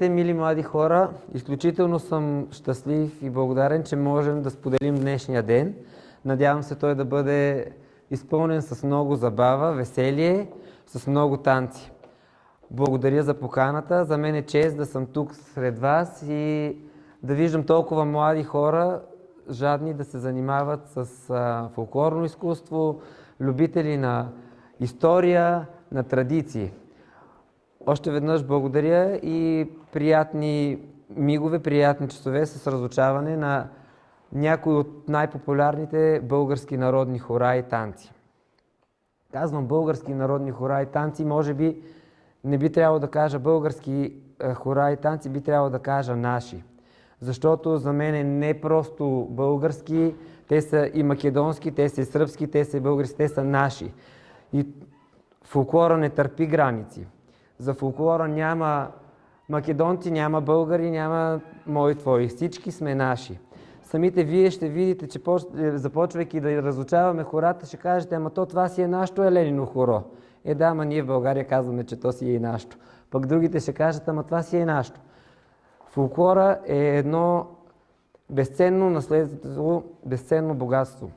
Здравейте, мили млади хора! Изключително съм щастлив и благодарен, че можем да споделим днешния ден. Надявам се той да бъде изпълнен с много забава, веселие, с много танци. Благодаря за поканата. За мен е чест да съм тук сред вас и да виждам толкова млади хора, жадни да се занимават с фолклорно изкуство, любители на история, на традиции. Още веднъж благодаря и приятни мигове, приятни часове с разучаване на някои от най-популярните български народни хора и танци. Казвам български народни хора и танци, може би не би трябвало да кажа български хора и танци, би трябвало да кажа наши. Защото за мен е не просто български, те са и македонски, те са и сръбски, те са и български, те са наши. И фолклора не търпи граници. За фолклора няма македонци, няма българи, няма мои твои. Всички сме наши. Самите вие ще видите, че започвайки да разучаваме хората, ще кажете, ама това си е нашето еленино хоро. Да, ама ние в България казваме, че то си е и нашето. Пък другите ще кажат, ама това си е нашето. Фолклора е едно безценно наследство, безценно богатство.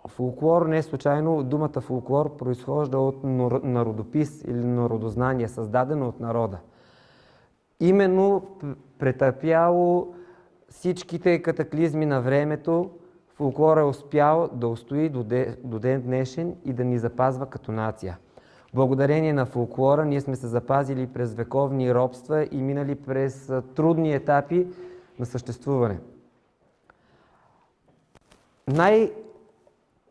Фолклор не е случайно, думата фолклор произхожда от народопис или народознание, създадено от народа. Именно претърпяло всичките катаклизми на времето, фолклор е успял да устои до ден днешен и да ни запазва като нация. Благодарение на фолклора ние сме се запазили през вековни робства и минали през трудни етапи на съществуване.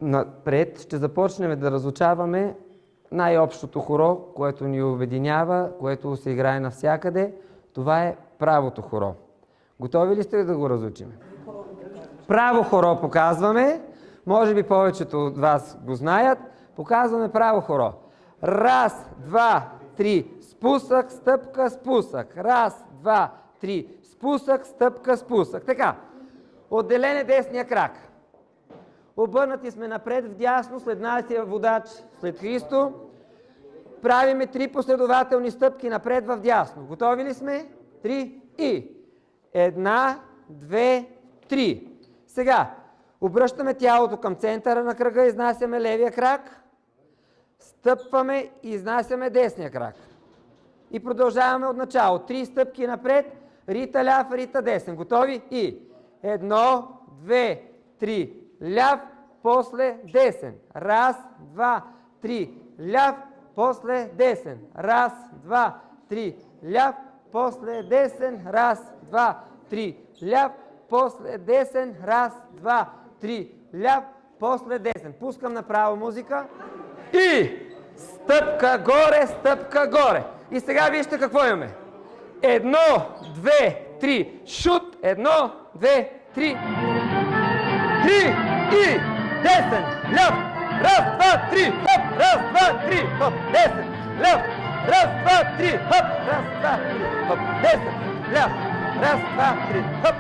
Напред ще започнем да разучаваме най-общото хоро, което ни обединява, което се играе навсякъде. Това е правото хоро. Готови ли сте да го разучим? Право хоро показваме. Може би повечето от вас го знаят. Показваме право хоро. Раз, два, три, спусък, стъпка, спусък. Раз, два, три, спусък, стъпка, спусък. Така. Отделен е десния крак. Обърнати сме напред вдясно, след нашия водач, след Христо. Правиме 3 последователни стъпки напред вдясно. Готови ли сме? 3 и 1, 2, 3. Сега, обръщаме тялото към центъра на кръга, изнасяме левия крак, стъпваме и изнасяме десния крак. И продължаваме от начало. 3 стъпки напред, рита ляв, рита десен. Готови? И 1, 2, 3. Ляв, после десен. Раз, два, три. Ляв, после десен. Раз, два, три. Ляв, после десен. Раз, два, три. Ляв, после десен. Раз, два, три. Ляв, после десен. Пускам направо музика. И стъпка горе, стъпка горе. И сега вижте какво имаме. 1, 2, 3. Шут. 1, 2, 3. 3. И десен, ляв, раз, два, три, хоп, раз, два, три, хоп, десен, ляв, раз, два, три, хоп, раз, два, три, хоп, десен, ляв, раз, два, три, хоп,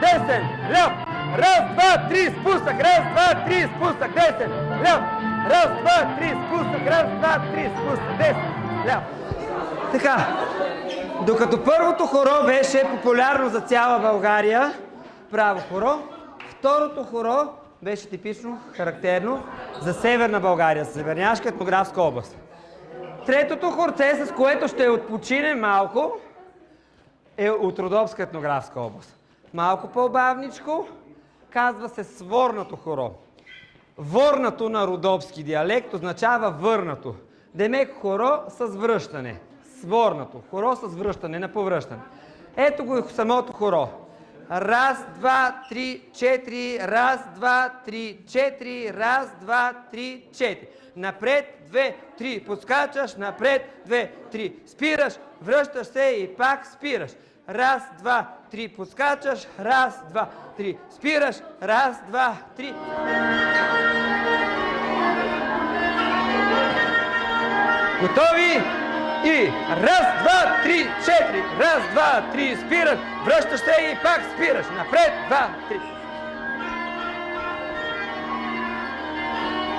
десен, ляв, раз, два, три, спусък, раз, два, три, спусък, десен, ляв, раз, два, три, спусък, раз, два, три, спусък, десен, ляв. Така, докато първото хоро беше популярно за цяла България, право хоро, второто хоро беше типично, характерно за Северна България, Северняшка етнографска област. Третото хорце, с което ще отпочинем малко, е от Родопска етнографска област. Малко по-бавничко, казва се сворнато хоро. Ворнато на родопски диалект означава върнато. Демек хоро с връщане. Сворнато. Хоро с връщане, на повръщане. Ето го и самото хоро. Раз, два, три, четири, раз, два, три, четири, раз, два, три, четири. Напред, 2, 3, подскачаш, напред, 2, 3, спираш, връщаш се и пак спираш. Раз, два, три, подскачаш, раз, два, три, спираш, раз, два, три. Готови? И раз, два, три, четири, раз, два, три, спираш, връщаш се и пак спираш. Напред, два, три.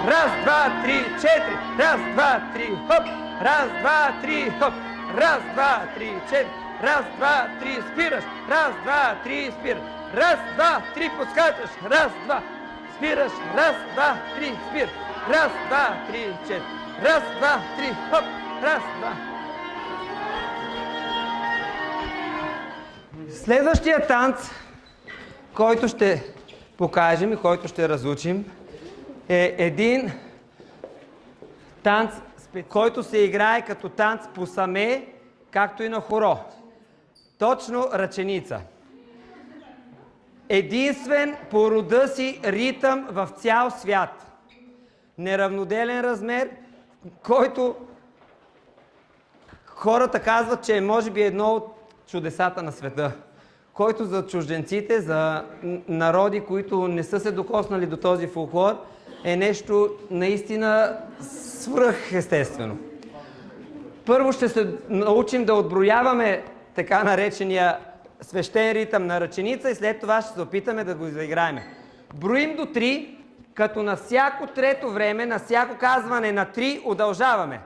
Раз, два, три, четири, раз, два, три, хоп, раз, два, три, хоп, Раз, два, три, четири. Раз, два, три, спираш. Раз, два, три, спираш. Раз, два, три, подскачаш. Раз, два, спираш. Раз, два, три, спираш. Раз, два, три, четири. Раз, два, три, хоп. Раз, два. Следващия танц, който ще покажем и който ще разучим, е един танц, който се играе като танц по саме, както и на хоро. Точно ръченица. Единствен по рода си ритъм в цял свят. Неравноделен размер, който хората казват, че е може би едно от чудесата на света. Който за чужденците, за народи, които не са се докоснали до този фолклор, е нещо наистина свръхестествено. Първо ще се научим да отброяваме така наречения свещен ритъм на ръченица и след това ще се опитаме да го заиграем. Броим до 3, като на всяко трето време, на всяко казване на 3 удължаваме.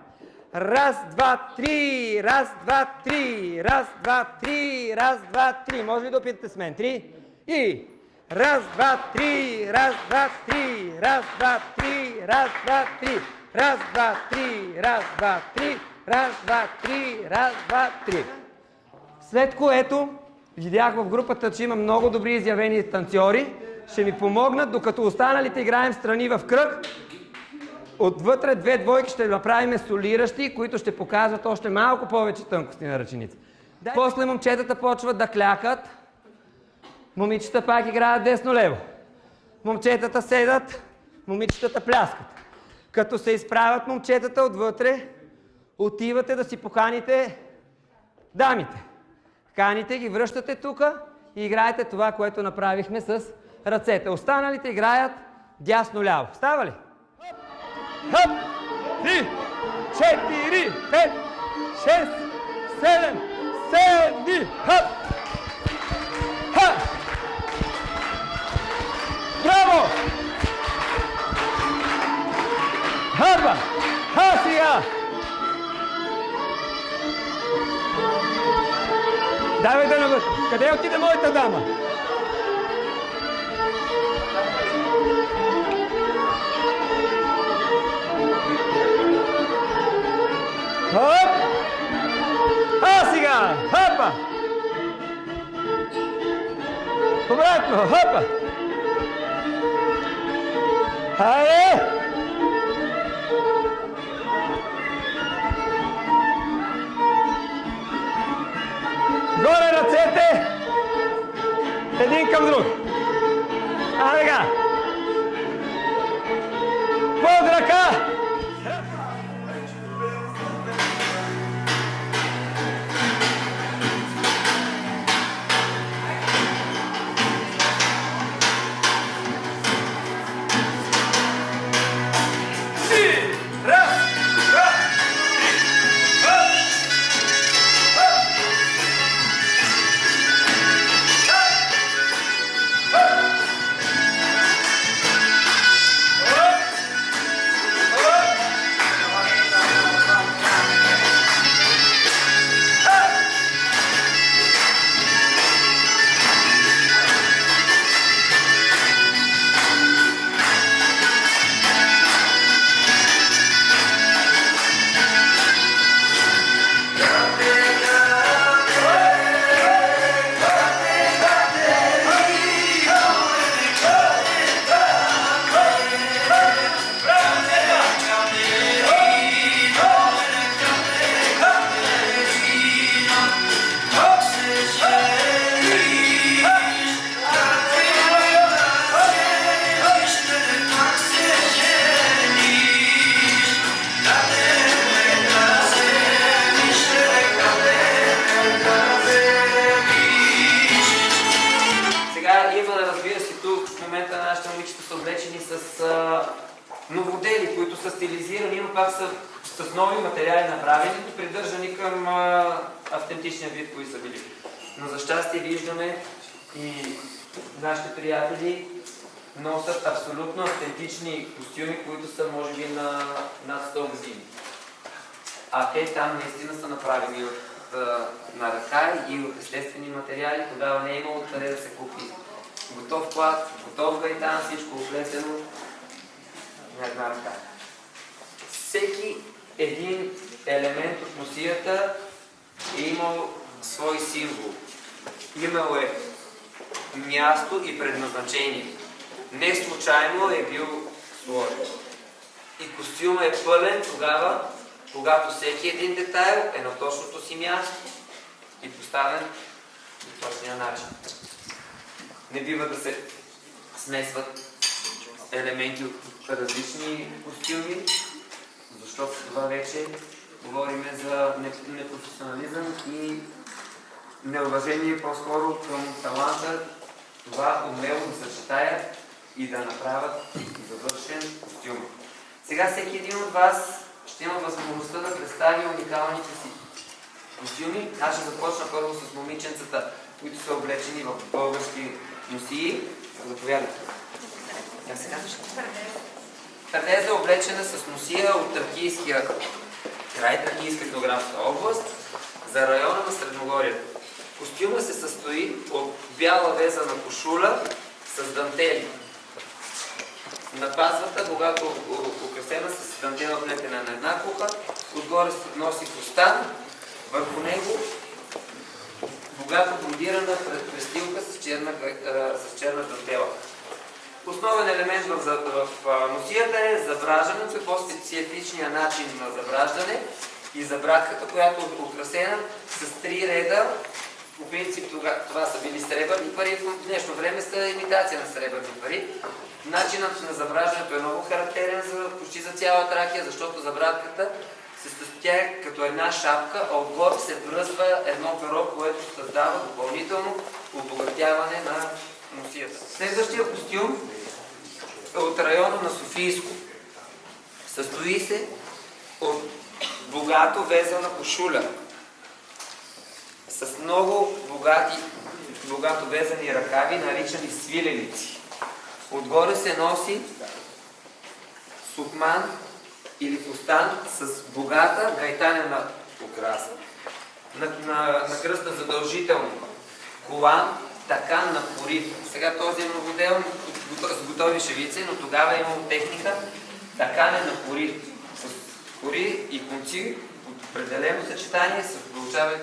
Раз, два, три, раз, два, три, раз, два, три, раз, два, три. Може ли да опитате с мен? 3 и раз, два, три, раз, два, три, раз, два, три, раз, два, три, раз, два, три, раз, два, три, раз, два, три, раз, два, три. След което видях в групата, че има много добри изявени танцори. Ще ми помогнат, докато останалите играем страни в кръг. Отвътре 2 двойки ще направим солиращи, които ще покажат още малко повече тънкости на ръченица. После момчетата почват да клякат. Момичета пак играят десно-лево. Момчетата седат, момичетата пляскат. Като се изправят момчетата отвътре, отивате да си поканите дамите. Каните ги, връщате тук и играете това, което направихме с ръцете. Останалите играят дясно-ляво. Става ли? Хъп! 3, 4, 5, 6, 7, 7, хъп! Хъп! Браво! Хъпа! Ха сега! Давай да навътре. Къде отиде моята дама? Хоп! А сега! Хопа! Обратно! Хопа! Хайде! Горе ръцете! Един към друг. А сега! Под ръка! новодели, които са стилизирани, но пак са с нови материали направени, придържани към автентичния вид, които са били. Но за щастие виждаме и нашите приятели носят абсолютно автентични костюми, които са може би на над 100 години. а те там наистина са направени на ръка и от естествени материали, тогава не е имало къде да се купи готов плат, готов гайтан, всичко оплетено на една ръка. Всеки един елемент от носията е имал свой символ. Имал е място и предназначение. Не случайно е бил сложен. И костюмът е пълен тогава, когато всеки един детайл е на точното си място и поставен по точния начин. Не бива да се смесват елементи от различни костюми, защото това вече говорим за непрофесионализъм и неуважение по-скоро към таланта, това умело да съчетаят и да направят завършен костюм. Сега всеки един от вас ще има възможността да представи уникалните си костюми. Аз ще започна първо с момиченцата, които са облечени в български носии. Заповядайте. Как се казваш? Търдеза е облечена с носия от Тракийския край, Тракийска географска област, за района на Средногорието. Костюма се състои от бяла везана кошула с дантели. На базвата, когато украсена с дантела плетена на една куха, отгоре се носи фустан, върху него богато блондирана престилка с черна дантела. Основен елемент в носията е забраждането, е по-специфичният начин на забраждане и забрадката, която е украсена с 3 реда. По принцип това са били сребърни пари, в днешно време са имитация на сребърни пари. Начинът на забраждането е много характерен почти за цяла Тракия, защото забрадката се състоя като една шапка, а отгоре се връзва едно перо, което създава допълнително обогатяване на носията. Следващия костюм е от района на Софийско. Състои се от богато везана кошуля с много богато везани ръкави, наричани свиленици. Отгоре се носи сукман или фустан с богата гайтанена украса. На кръста задължително колан, такан на порив. Сега този е новодел с готови шевици, но тогава е имало техника такане на порив. С кори и конци от определено съчетание се получава.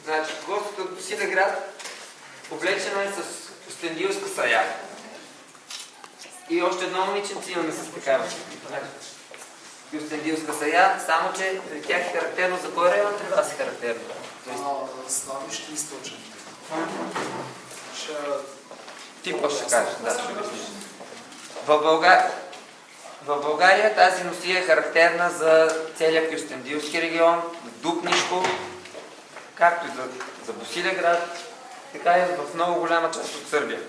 Значи, гостът от Босилеград облечена е с кюстендилска сая. И още едно момиченце имаме с такава. Кюстендилска сая, само че при тях е характерно. За кой район при вас е характерно? Славище и източен. Ти по ще кажеш, да, ще обясниш. В България тази носия е характерна за целия Кюстендилски регион, Дупнишко, както и за Босилеград, така и в много голяма част от Сърбия.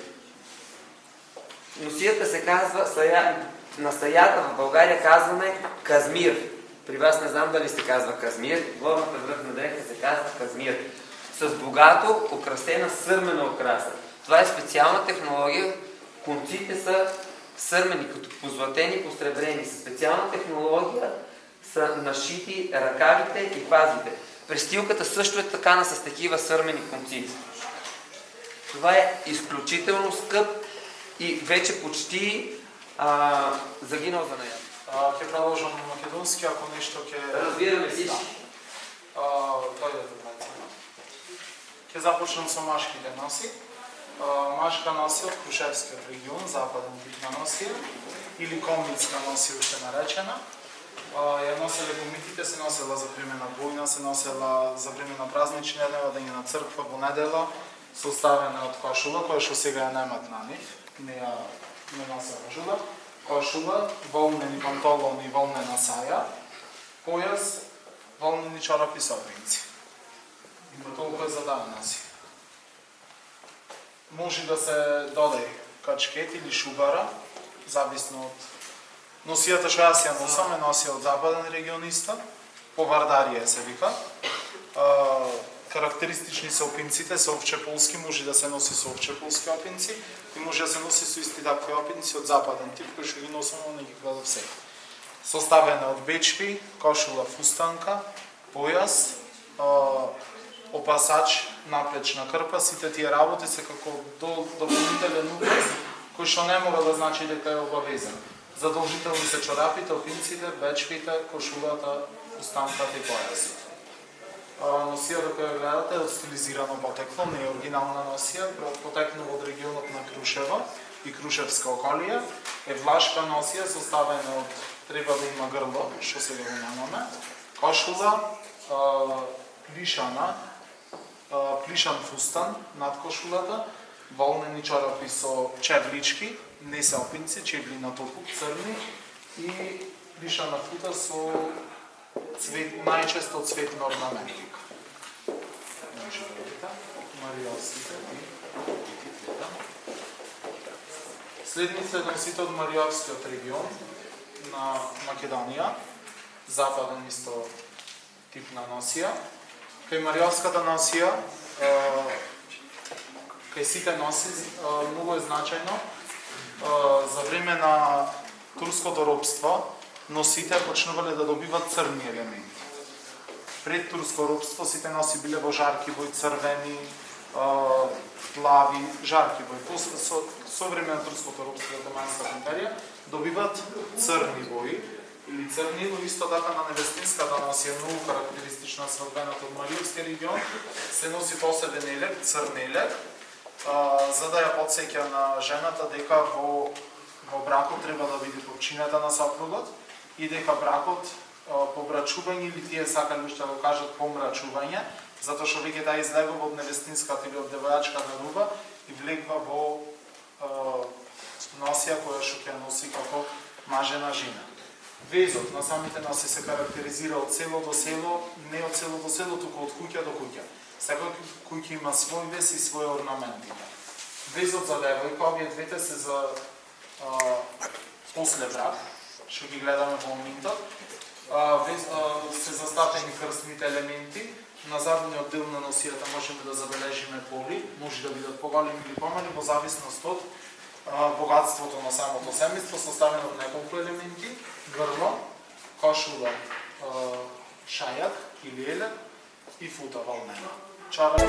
Носията се казва, на саята в България казваме казмир. При вас не знам дали се казва казмир, горната връхна дреха се казва казмир. С богато украсена сърмена украса. Това е специална технология. Конците са сърмени, като позлатени, посребрени. С специална технология са нашити ръкавите и пазите. Престилката също е такана с такива сърмени конци. Това е изключително скъп и вече почти загинал за нея. Ќе продолжам на македонски, ако нешто ќе... Разбираме всички. Дојдете, брајца. Ќе започнем со машките носи. Машка носија од Крушевскиот регион, западен тип на носија, или комницка носија уште наречена. Ја носеле комитите, се носела за време на војна, се носела за време на празнични днева, дења на црква, во недела, составена од кошула, која што сега ја немат на нив, не носе кошула. Кошула, волнени пантолони и волнена саја, појас, волнени чорапи со опринци. Има толку е за да носи. Може да се додаде качкет или шубара, зависно од носијата што јас ја носам, е носија од западен регион исто, по Вардарија се вика. Карактеристични се опинците, се овчеполски, може да се носи со овчеполски опинци и може да се носи со исти такви опинци од западен тип, кои што ги носам, но не ги кладав сега. составена од бечви, кошула, фустанка, појас, опасач, наплечна крпа, сите тие работи се како дополнителен указ кој што не мора да значи дека е обавезен. Задолжителни се чорапите, опинците, бечвите, кошулата, фустанката и појасот. Носијата која гледате е од стилизирано потекло, не е оригинална носија, потекнува од регионот на Крушево и Крушевска околија. Е влашка носија составена од, треба да има грло, што сега го немаме, кошула, плишан фустан над кошулата, волнени чорапи со чевлички, не се опинци, чевли на топук, црни и плишана фута со најчесто цветна орнаментика. Може да видите, мариовските и етикета. Следните носите од Мариовскиот регион на Македонија, западен исто тип на носија. Кај Мариовската носија, кај сите носи, многу е значајно, за време на турското робство, носите почнувале да добиват црни елементи. Пред турско робство сите носи биле во жарки бои, црвени, плави, жарки бои. После со време на турското робство во Отоманската империја добиват црни бои или црни, но исто така на невестинската носија многу карактеристична свадбената од Мариовски регион се носи посебен елек, црн елек, за да ја потсеќа на жената дека во бракот треба да биде почината на сопругот и дека бракот побрачување или тие сакале уште да го кажат помрачување, затоа што веќе таа излегува од невестинската или од девојачката руба и влегва во носија која што ќе носи како мажена жена. Везот на самите носи се карактеризира од село до село, не од село до село, туку од куќа до куќа. Секој куќа има свој вез и своја орнаментика. Везот за девојка, овие двете се за после брак, што ги гледаме во моментот, се застапени крстните елементи. На задниот дел на носијата можеме да забележиме поли, може да бидат поголеми или помали, во зависност од богатството на самото семејство, составено од неколку елементи: грло, кошула, шајак или елек и фута волнена. Чарап